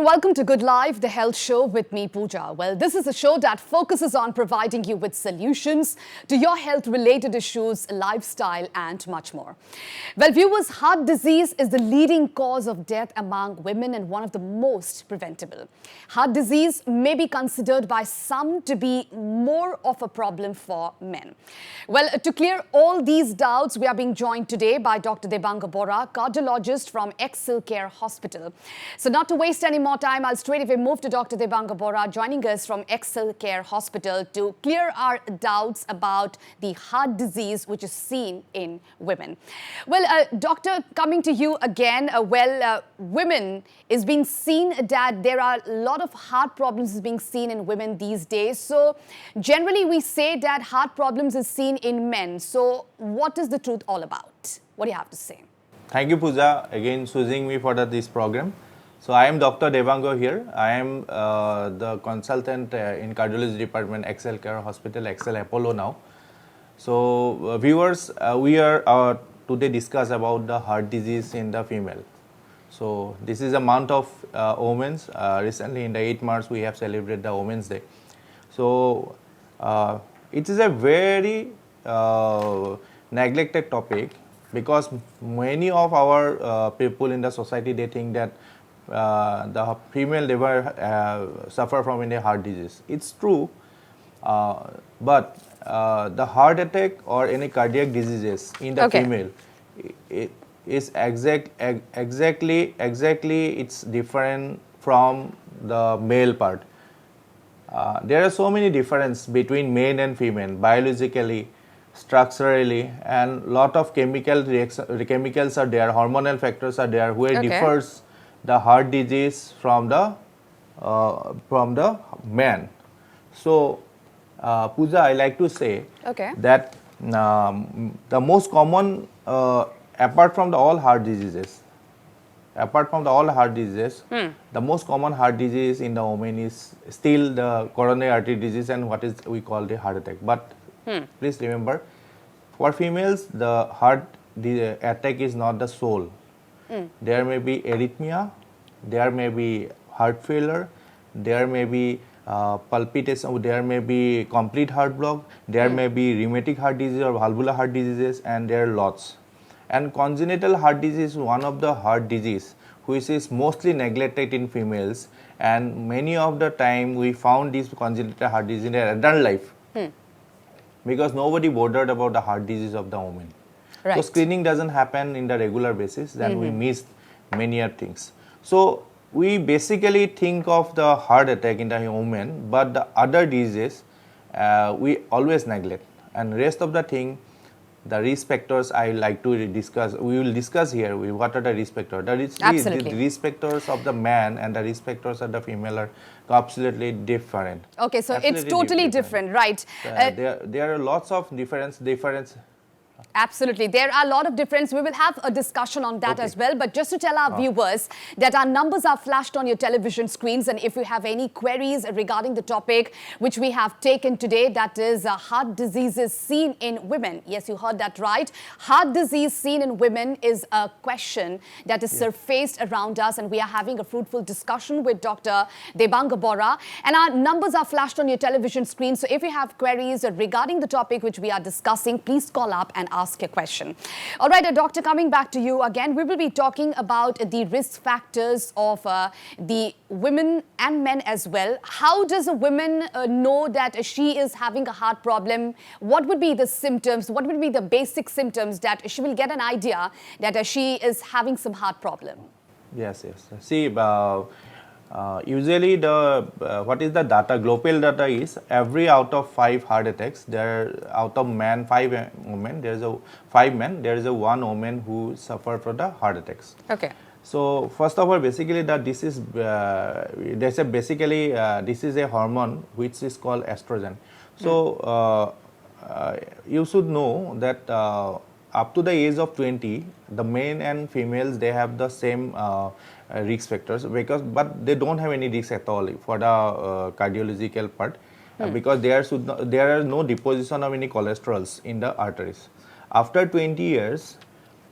welcome to Goodlife, the health show with me, Pooja. Well, this is a show that focuses on providing you with solutions to your health-related issues, lifestyle, and much more. Well, viewers, heart disease is the leading cause of death among women and one of the most preventable. Heart disease may be considered by some to be more of a problem for men. Well, to clear all these doubts, we are being joined today by Dr. Debanga Borah, cardiologist from Excel Care Hospital. So not to waste any more time, I'll straight away move to Dr. Debanga Borah, joining us from Excel Care Hospital to clear our doubts about the heart disease which is seen in women. Well, doctor, coming to you again, women is being seen that there are a lot of heart problems being seen in women these days. So generally we say that heart problems is seen in men. So what is the truth all about? What do you have to say? Thank you, Pooja, again choosing me for this program. So I am Dr. Debanga here. I am the consultant in cardiology department, Excel Care Hospital, Excel Apollo now. So viewers, we are today discuss about the heart disease in the female. So this is a month of Women's. Recently in the 8th March we have celebrated the Women's Day. So it is a very neglected topic because many of our people in the society, they think that the female never suffer from any heart disease. It's true, but the heart attack or any cardiac diseases in the female, it is exactly it's different from the male part. There are so many differences between male and female, biologically, structurally, and lot of chemicals are there, hormonal factors are there, where differs the heart disease from the man. So, Pooja, I like to say that the most common, apart from all heart diseases, the most common heart disease in the women is still the coronary artery disease and what is we call the heart attack. But please remember, for females, the heart attack is not the sole. There may be arrhythmia, there may be heart failure, there may be palpitation, there may be complete heart block, there may be rheumatic heart disease or valvular heart diseases, and there are lots. And congenital heart disease is one of the heart disease which is mostly neglected in females, and many of the time we found this congenital heart disease in their adult life because nobody bothered about the heart disease of the woman. So screening doesn't happen in the regular basis, then we miss many things. So we basically think of the heart attack in the woman, but the other diseases we always neglect. And rest of the thing, the risk factors I like to discuss, we will discuss here what are the risk factors. The risk factors of the man and the risk factors of the female are absolutely different. Okay, so absolutely it's totally different, right? There are lots of difference. Absolutely. There are a lot of difference. We will have a discussion on that as well. But just to tell our viewers that our numbers are flashed on your television screens. And if you have any queries regarding the topic which we have taken today, that is heart diseases seen in women. Yes, you heard that right. Heart disease seen in women is a question that is surfaced around us. And we are having a fruitful discussion with Dr. Debanga Borah. And our numbers are flashed on your television screen. So if you have queries regarding the topic which we are discussing, please call up and ask your question. All right, doctor, coming back to you again, we will be talking about the risk factors of the women and men as well. How does a woman know that she is having a heart problem? What would be the symptoms? What would be the basic symptoms that she will get an idea that she is having some heart problem? Yes. See, usually what is the data, global data is every out of 5 heart attacks, out of 5 women, there is a 5 men, there is a 1 woman who suffer from the heart attacks. Okay. So first of all, basically this is a hormone which is called estrogen. So you should know that up to the age of 20, the men and females, they have the same risk factors but they don't have any risk at all for the cardiological part because there are no deposition of any cholesterols in the arteries. After 20 years,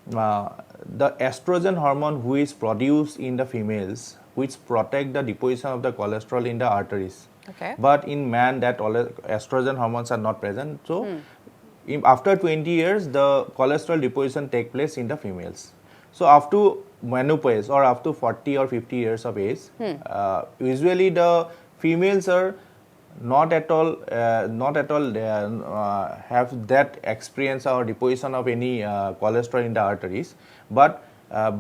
the estrogen hormone which is produced in the females which protect the deposition of the cholesterol in the arteries. Okay. But in man, that estrogen hormones are not present. So, after 20 years, the cholesterol deposition take place in the females. So, after menopause or after 40 or 50 years of age, usually the females are not at all have that experience or deposition of any cholesterol in the arteries. But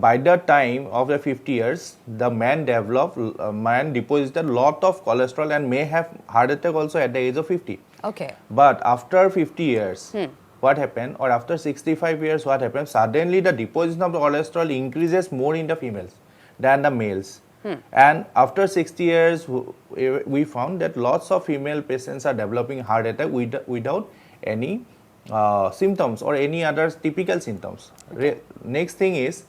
by the time of the 50 years, the man deposited a lot of cholesterol and may have heart attack also at the age of 50. Okay. But after 50 years, what happened, or after 65 years, what happened? Suddenly, the deposition of the cholesterol increases more in the females than the males. And after 60 years, we found that lots of female patients are developing heart attack without any symptoms or any other typical symptoms. Okay. Next thing is,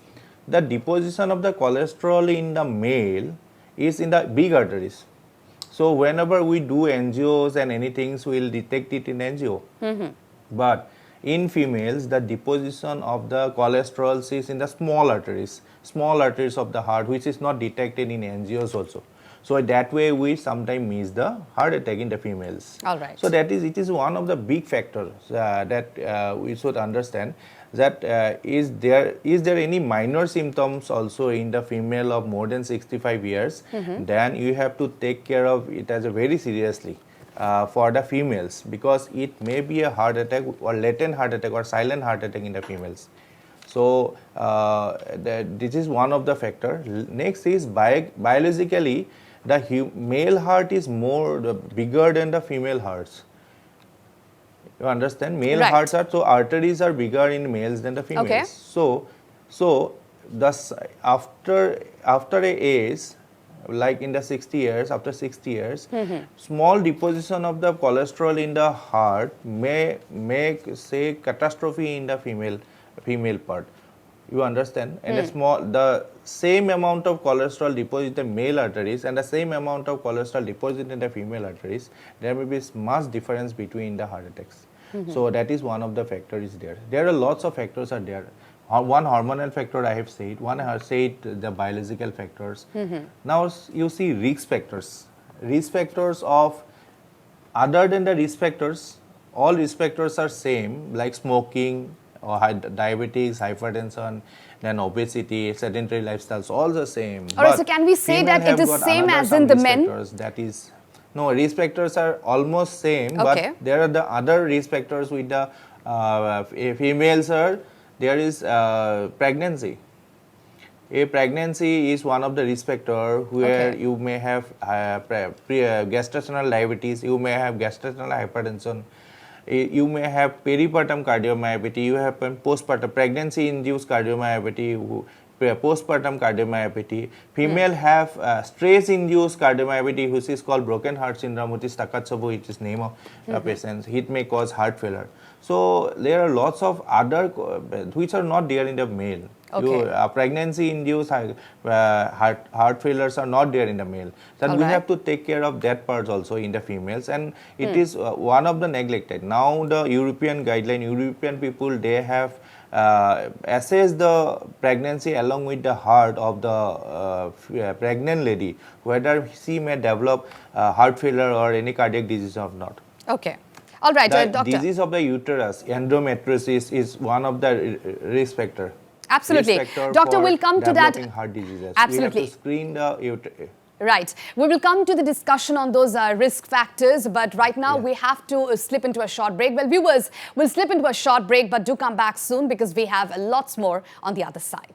the deposition of the cholesterol in the male is in the big arteries. So, whenever we do angios and anything, we will detect it in angio. But in females, the deposition of the cholesterol is in the small arteries of the heart, which is not detected in angios also. So, that way we sometimes miss the heart attack in the females. All right. So, it is one of the big factors that we should understand, that is there any minor symptoms also in the female of more than 65 years, then you have to take care of it as a very seriously for the females, because it may be a heart attack or latent heart attack or silent heart attack in the females. So, this is one of the factor. Next is biologically, the male heart is bigger than the female hearts. You understand? Male hearts are, so arteries are bigger in males than the females. Okay. So thus after a age, like in the 60 years, after 60 years, small deposition of the cholesterol in the heart may make, say, catastrophe in the female part. You understand? And the same amount of cholesterol deposit in the male arteries and the same amount of cholesterol deposit in the female arteries, there may be much difference between the heart attacks. So that is one of the factors there. There are lots of factors are there. One hormonal factor I have said, one I have said the biological factors. Now you see risk factors. Risk factors of, other than the risk factors, all risk factors are same, like smoking, or diabetes, hypertension, then obesity, sedentary lifestyles, all the same. Alright, so can we say that it is same as in the men? That is, no, risk factors are almost same, okay, but there are the other risk factors with the females are, there is pregnancy. A pregnancy is one of the risk factor where you may have gestational diabetes, you may have gestational hypertension, you may have peripartum cardiomyopathy, you have postpartum pregnancy-induced cardiomyopathy, postpartum cardiomyopathy. Female have stress-induced cardiomyopathy, which is called broken heart syndrome, which is Takotsubo, which is name of patients. It may cause heart failure. So there are lots of other which are not there in the male. Pregnancy-induced heart failures are not there in the male. Then we have to take care of that part also in the females, and it is one of the neglected. Now the European guideline, European people, they have assessed the pregnancy along with the heart of the pregnant lady, whether she may develop heart failure or any cardiac disease or not. Okay. All right, the doctor. Disease of the uterus, endometriosis, is one of the risk factor. Absolutely. Doctor, we'll come to that. Heart diseases. Absolutely. We have to screen the uterus. Right. We will come to the discussion on those risk factors, but right now we have to slip into a short break. Well, viewers, we'll slip into a short break, but do come back soon because we have lots more on the other side.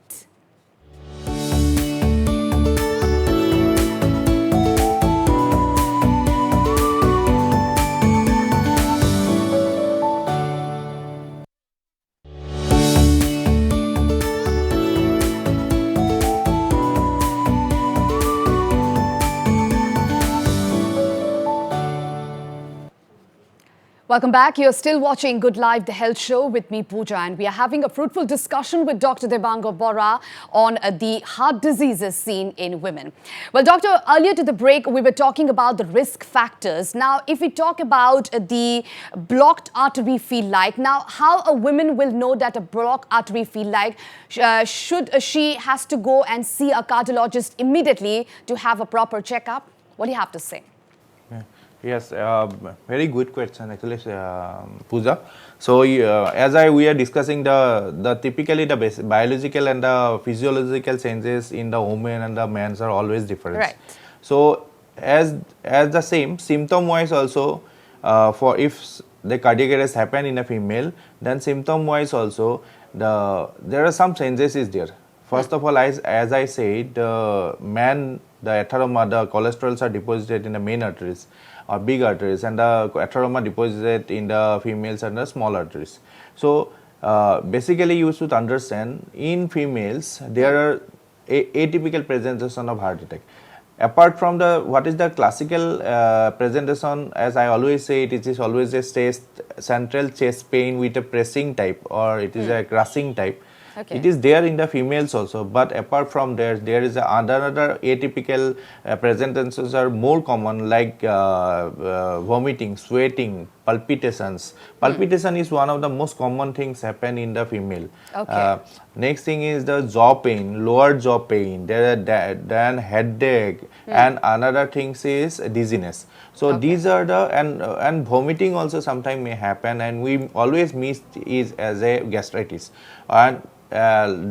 Welcome back. You're still watching Goodlife, the health show with me, Pooja, and we are having a fruitful discussion with Dr. Debanga Borah on the heart diseases seen in women. Well, doctor, earlier to the break, we were talking about the risk factors. Now, if we talk about the blocked artery feel like, now how a woman will know that a blocked artery feel like, should she has to go and see a cardiologist immediately to have a proper checkup? What do you have to say? Yes, very good question actually, Pooja. So we are discussing the typically the biological and the physiological changes in the women and the men are always different. Right. So as the same symptom wise also, for if the cardiac arrest happen in a female, then symptom wise also there are some changes is there. First of all, as I said, the man, the atheroma, the cholesterols are deposited in the main arteries or big arteries, and the atheroma deposited in the females and the small arteries. So basically you should understand in females there are atypical presentation of heart attack. Apart from what is the classical presentation, as I always say, it is always a central chest pain with a pressing type, or it is a crushing type. Okay. It is there in the females also, but apart from there is another atypical presentations are more common, like vomiting, sweating, palpitations. Palpitation is one of the most common things happen in the female. Okay. Next thing is the jaw pain, lower jaw pain, then headache, and another things is dizziness. So these are the, and vomiting also sometimes may happen, and we always miss is as a gastritis. And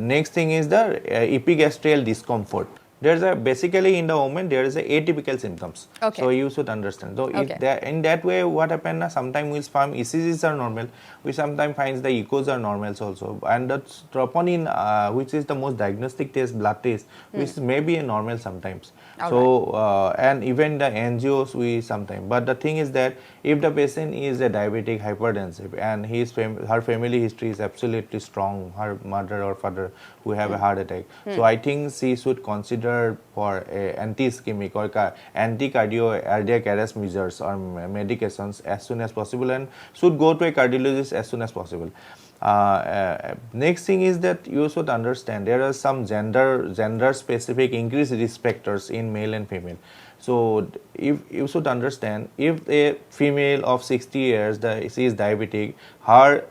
next thing is the epigastrial discomfort. There's basically in the woman there is a atypical symptoms. Okay. So you should understand. So if in that way, what happens? Sometimes we find ECGs are normal. We sometimes find the echoes are normals also, and the troponin, which is the most diagnostic test, blood test, which may be a normal sometimes. So and even the angios we sometimes. But the thing is that if the patient is a diabetic, hypertensive, and her family history is absolutely strong, her mother or father who have a heart attack, so I think she should consider for anti-ischemic or anti-cardiac arrest measures or medications as soon as possible, and should go to a cardiologist as soon as possible. Next thing is that you should understand there are some gender specific increased risk factors in male and female. So if you should understand, if a female of 60 years she is diabetic, her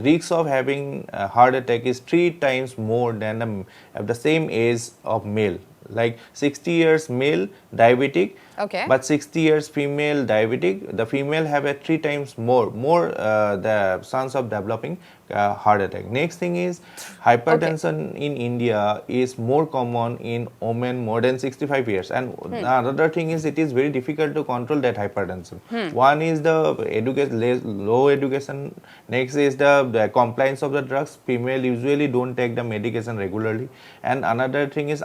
risk of having a heart attack is 3 times more than the same age of male. Like 60 years male diabetic, but 60 years female diabetic, the female have a 3 times more the chance of developing heart attack. Next thing is hypertension in India is more common in women more than 65 years, and another thing is it is very difficult to control that hypertension. One is the low education. Next is the compliance of the drugs. Female usually don't take the medication regularly, and another thing is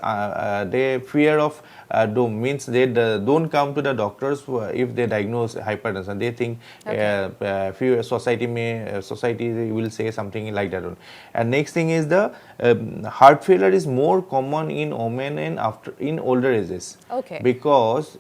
they fear of they don't come to the doctors if they diagnose hypertension. They think few society will say something like that. And next thing is the heart failure is more common in women and in older ages. Because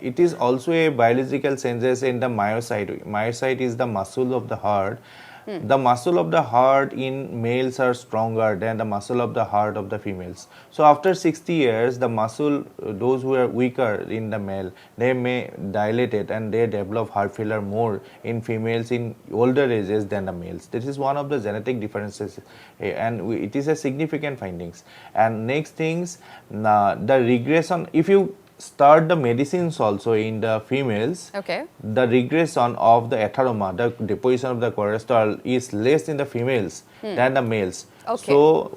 it is also a biological changes in the myocyte. Myocyte is the muscle of the heart. The muscle of the heart in males are stronger than the muscle of the heart of the females. So after 60 years, the muscle, those who are weaker in the male, they may dilate it and they develop heart failure more in females in older ages than the males. This is one of the genetic differences, and it is a significant findings. And next things, the regression, if you start the medicines also in the females, the regression of the atheroma, the deposition of the cholesterol is less in the females than the males. So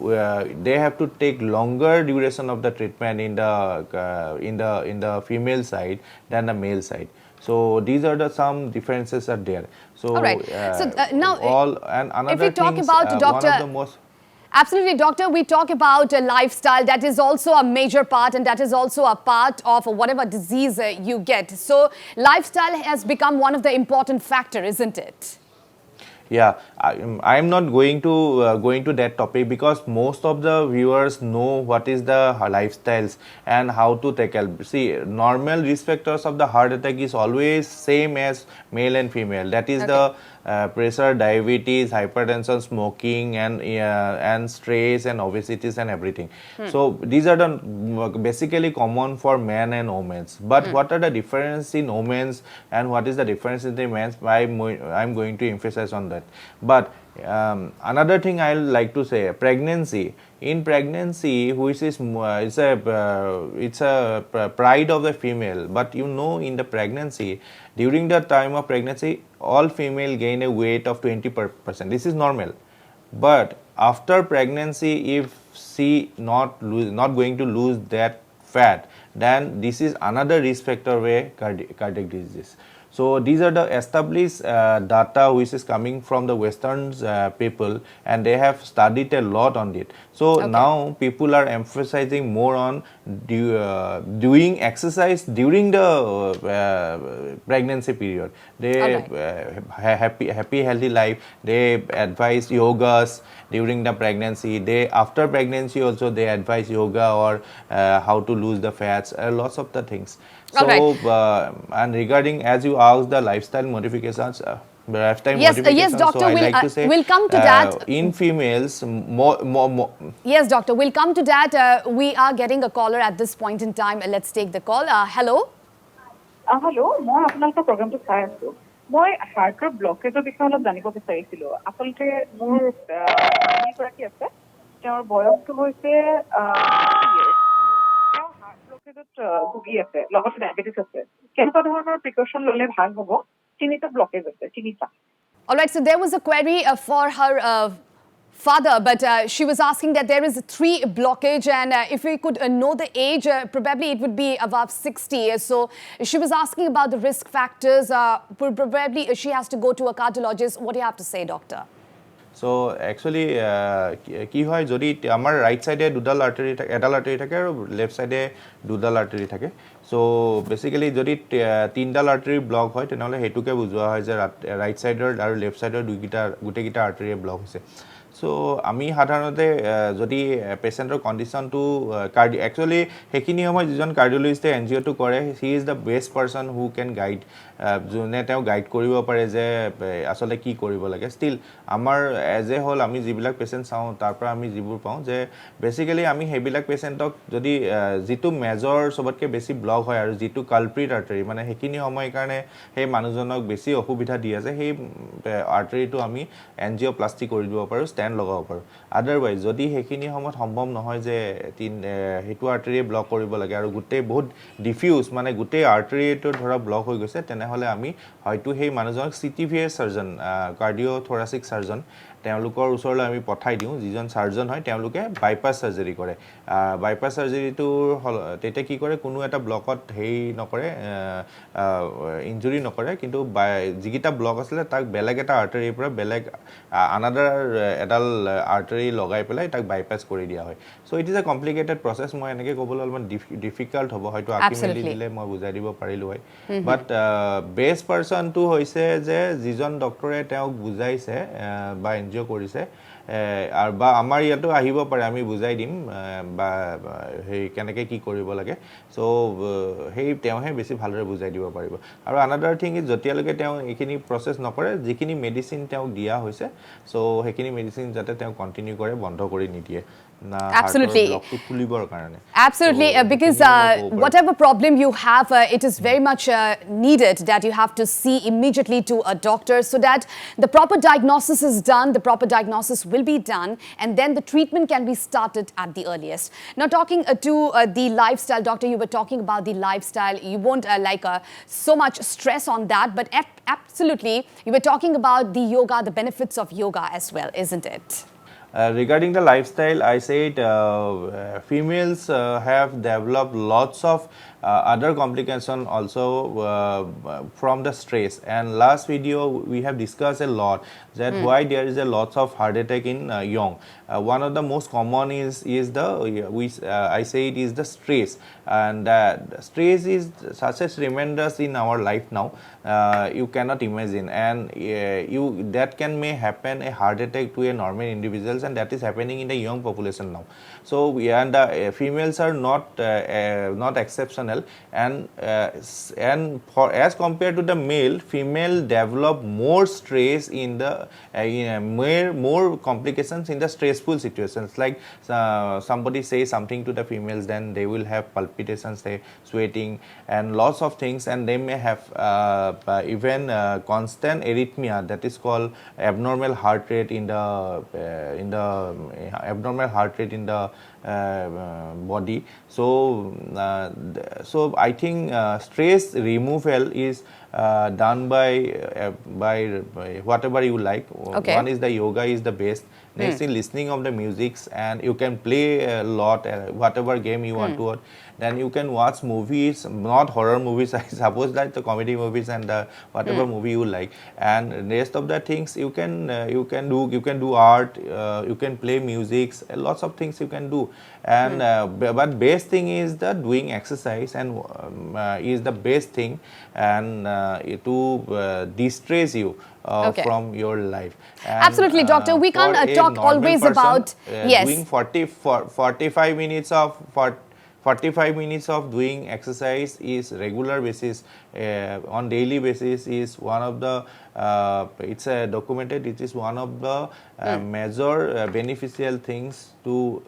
they have to take longer duration of the treatment in the female side than the male side. So these are some differences are there. So now and another if we talk things, about Dr. one of the most Absolutely, doctor. We talk about a lifestyle. That is also a major part, and that is also a part of whatever disease you get. So lifestyle has become one of the important factors, isn't it? Yeah, I'm not going to that topic because most of the viewers know what is the lifestyles and how to tackle. See, normal risk factors of the heart attack is always same as male and female. That is the pressure, diabetes, hypertension, smoking, and stress and obesities and everything. So these are the basically common for men and women. But what are the difference in women and what is the difference in the men? I'm going to emphasize on that. But another thing I like to say, pregnancy. In pregnancy, which is it's a pride of the female. But you know, in the pregnancy, during the time of pregnancy, all female gain a weight of 20%. This is normal. But after pregnancy, if she not going to lose that fat, then this is another risk factor where cardiac disease. So these are the established data which is coming from the Western people, and they have studied a lot on it. So now people are emphasizing more on doing exercise during the pregnancy period. They happy healthy life. They advise yogas during the pregnancy. They after pregnancy also they advise yoga or how to lose the fats. Lots of the things. So and regarding as you asked the lifestyle modifications. Yes, doctor. So I like to say, we'll come to that. In females, Yes, doctor. We'll come to that. We are getting a caller at this point in time. Let's take the call. Hello. Hello. মই আপোনালোকৰ প্ৰগ্ৰামটো চাই আছো মই হাৰ্টৰ ব্লকেজৰ বিষয়ে অলপ জানিব বিচাৰিছিলো আচলতে মোৰ গৰাকী আছে তেওঁৰ বয়সটো হৈছে তেওঁ হাৰ্ট ব্লকেজত ভুগি আছে লগতে ডায়েবেটিছ আছে কেনেকুৱা ধৰণৰ প্ৰিকশ্যন ল'লে ভাল হ'ব তিনিটা ব্লকেজ আছে তিনিটা All right, so there was a query for her father, but she was asking that there is 3 blockage, and if we could know the age, probably it would be above 60. So she was asking about the risk factors. Probably she has to go to a cardiologist. What do you have to say, doctor? So actually, কি হয় যদি আমাৰ right সাইডে দুডাল আৰ্টাৰি থাকে এডাল আৰ্টাৰি থাকে আৰু লেফট সাইডে দুডাল আৰ্টাৰি থাকে সো বেসিক্যালি যদি তিনডাল আৰ্টাৰি ব্লক হয় তেনেহলে হেতুকে বুজোৱা হয় যে ৰাইট সাইডৰ আৰু লেফট সাইডৰ গুটেকিটা আৰ্টাৰি ব্লক হৈছে সো আমি সাধাৰণতে যদি পেশেন্টৰ কন্ডিশনটো একচুয়ালি হেকিনি সময় যিজন কাৰ্ডিওলজিষ্টে এনজিওটো কৰে he is the best person who can guide যোনে তেওঁ গাইড কৰিব পাৰে যে আসলে কি কৰিব লাগে ষ্টিল আমাৰ এজ এ হোল আমি যিবিলাক পেশেন্ট চাওঁ তাৰ পৰা আমি যিবোৰ পাওঁ যে বেসিক্যালি আমি হেবিলাক পেশেন্টক যদি যিটো মেজৰ সবতকে বেছি ব্লক হয় আৰু যিটো কালপ্ৰিট আৰ্টাৰি মানে হেকিনি সময় কাৰণে সেই মানুহজনক বেছি অসুবিধা দি আছে সেই আৰ্টাৰিটো আমি এনজিওপ্লাষ্টি কৰি দিব পাৰো লগাব পাৰো আদাৰৱাইজ যদি হেকিনি সময়ত সম্ভৱ নহয় যে হেতু আৰ্টাৰি ব্লক কৰিব লাগে আৰু গুটে বহুত ডিফিউজ মানে গুটে আৰ্টাৰিটো ধৰা ব্লক হৈ গৈছে তেনেহলে আমি হয়তো সেই মানুহজনক সিটিভিএ সাৰ্জন কাৰ্ডিওথোৰাসিক সাৰ্জন তেওঁলোকৰ ওচৰলৈ আমি পঠাই দিওঁ যিজন সাৰ্জন হয় তেওঁলোকে বাইপাছ সাৰ্জাৰি কৰে বাইপাছ সাৰ্জাৰিটো তেতে কি কৰে কোনো এটা ব্লকত হেই নকৰে ইনজুৰি নকৰে কিন্তু যিকিটা ব্লক আছিল তাক বেলেগ এটা আৰ্টাৰিৰ পৰা বেলেগ আনাদাৰ এডাল আৰ্টাৰি লগাই পেলাই তাক বাইপাছ কৰি দিয়া হয় so it is a complicated process মই এনেকে ক'বলৈ অলপমান ডিফিকাল্ট হ'ব হয়তো আকিমেলি দিলে মই বুজাই দিব পাৰিলো হয় বাট বেষ্ট পারসনটো হৈছে যে যিজন ডক্টৰে তেওঁক বুজাইছে বা এনজিও কৰিছে আৰু বা আমাৰ ইয়াতো আহিব পাৰে আমি বুজাই দিম বা হেই কেনেকে কি কৰিব লাগে সো হেই তেওঁহে বেছি ভালৰে বুজাই দিব পাৰিব আৰু আনাদাৰ থিং ইজ জতিয়ালৈকে তেওঁ এখিনি প্ৰসেস নকৰে যিখিনি মেডিসিন তেওঁক দিয়া হৈছে সো হেখিনি মেডিসিন যাতে তেওঁ কন্টিনিউ কৰে বন্ধ কৰি নিদিয়ে Absolutely. Absolutely, because whatever problem you have, it is very much needed that you have to see immediately to a doctor so that the proper diagnosis is done, the proper diagnosis will be done, and then the treatment can be started at the earliest. Now, talking to the lifestyle, doctor, you were talking about the lifestyle. You won't so much stress on that, but absolutely, you were talking about the yoga, the benefits of yoga as well, isn't it? Regarding the lifestyle, I said females have developed lots of other complication also from the stress. And last video we have discussed a lot that why there is a lots of heart attack in young. One of the most common is the I say it is the stress, and stress is such a tremendous in our life now. You cannot imagine, and that may happen a heart attack to a normal individuals, and that is happening in the young population now. So females are not exceptional, and for as compared to the male, female develop more stress in the more complications in the stressful situations. Like somebody say something to the females, then they will have palpitations, they sweating, and lots of things, and they may have even constant arrhythmia, that is called abnormal heart rate in the abnormal heart rate in the body. So I think stress removal is done by whatever you like. Okay. One is the yoga is the best. Next is listening of the musics, and you can play a lot, whatever game you want to watch. Then you can watch movies, not horror movies, I suppose, that the comedy movies and whatever movie you like. And rest of the things you can do art, you can play musics, lots of things you can do. And but best thing is the doing exercise, and is the best thing, and to de-stress you from your life. And, Absolutely, doctor. We can't talk always about doing 45 minutes of 45 minutes of doing exercise is regular basis, on daily basis, is one of the it's documented, it is one of the major beneficial things to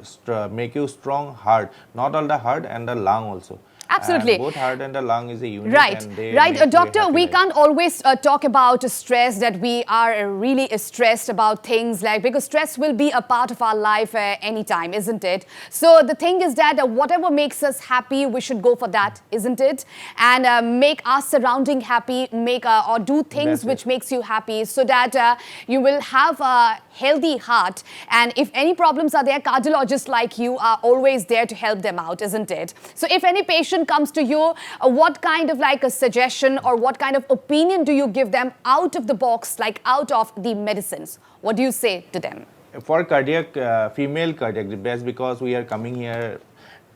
make you strong heart, not all the heart and the lung also. Absolutely. And both heart and the lung is a unit. Right, and they right. make you a Doctor, happy we life. can't always talk about stress, that we are really stressed about things, like, because stress will be a part of our life anytime, isn't it? So the thing is that whatever makes us happy, we should go for that, isn't it? And make our surrounding happy, or do things which makes you happy, so that you will have a healthy heart. And if any problems are there, cardiologists like you are always there to help them out, isn't it? So if any patient comes to you, what kind of like a suggestion or what kind of opinion do you give them out of the box, like out of the medicines? What do you say to them? For cardiac, female cardiac, the best, because we are coming here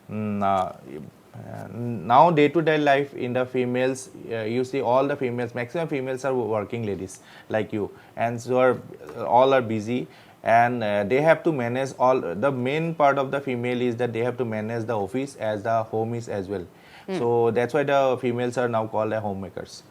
now day-to-day life in the females, you see all the females, maximum females are working ladies like you, and so all are busy, and they have to manage all. The main part of the female is that they have to manage the office as the home is as well. So that's why the females are now called homemakers.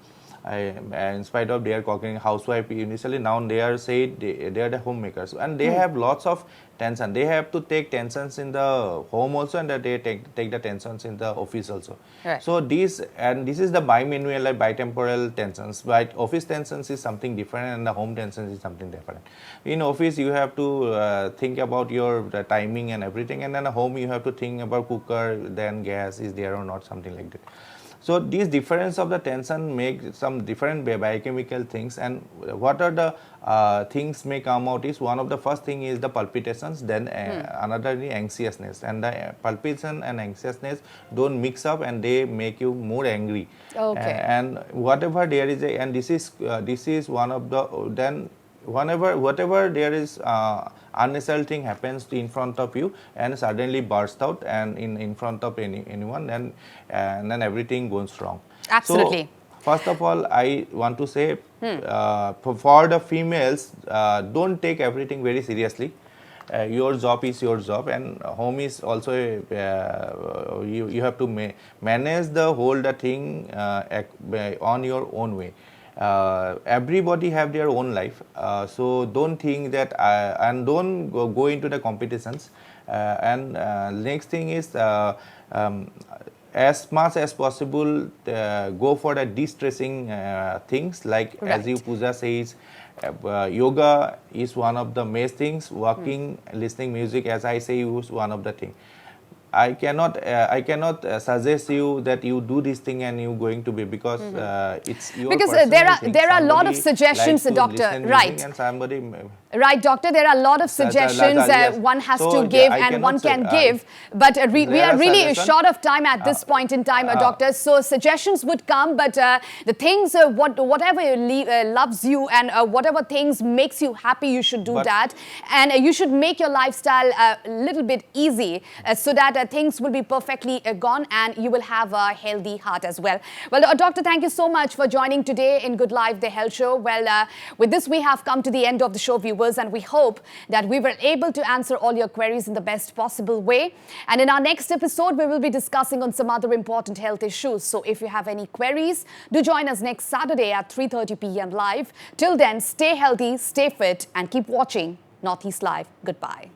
In spite of their cooking housewife initially, now they are said they are the homemakers, and they have lots of tension. They have to take tensions in the home also, and they take the tensions in the office also. Right. So this is the bimanual, like bitemporal tensions. But office tensions is something different, and the home tensions is something different. In office you have to think about your timing and everything, and then at home you have to think about cooker, then gas is there or not, something like that. So this difference of the tension make some different biochemical things, and what are the things may come out is, one of the first thing is the palpitations, then another is anxiousness, and the palpitation and anxiousness don't mix up, and they make you more angry. Okay. And whatever there is and this is one of the, then whatever there is unnecessary thing happens in front of you and suddenly bursts out and in front of anyone, then and then everything goes wrong. Absolutely. So, first of all, I want to say for the females, don't take everything very seriously. Your job is your job, and home is also you have to manage the whole thing on your own way. Everybody have their own life, so don't think that and don't go into the competitions. And next thing is, as much as possible, go for the de-stressing things, like as you Pooja says, yoga is one of the main things. Walking, listening music, as I say, is one of the things. I cannot suggest you that you do this thing and you going to be, because it's your Because personal there are thing. a lot of Somebody suggestions, likes to doctor, listen right? music, and somebody Right, doctor, there are a lot of suggestions yes. one has So, to give I and one cannot can say, give, but we there are are really suggestions. short of time at this point in time, doctor. So suggestions would come, but the things, whatever loves you and whatever things makes you happy, you should do that. And you should make your lifestyle a little bit easy so that things will be perfectly gone and you will have a healthy heart as well. Well, doctor, thank you so much for joining today in Goodlife, the Health Show. Well, with this, we have come to the end of the show, viewers, and we hope that we were able to answer all your queries in the best possible way. And in our next episode, we will be discussing on some other important health issues. So if you have any queries, do join us next Saturday at 3:30 p.m. live. Till then, stay healthy, stay fit, and keep watching Northeast Live. Goodbye.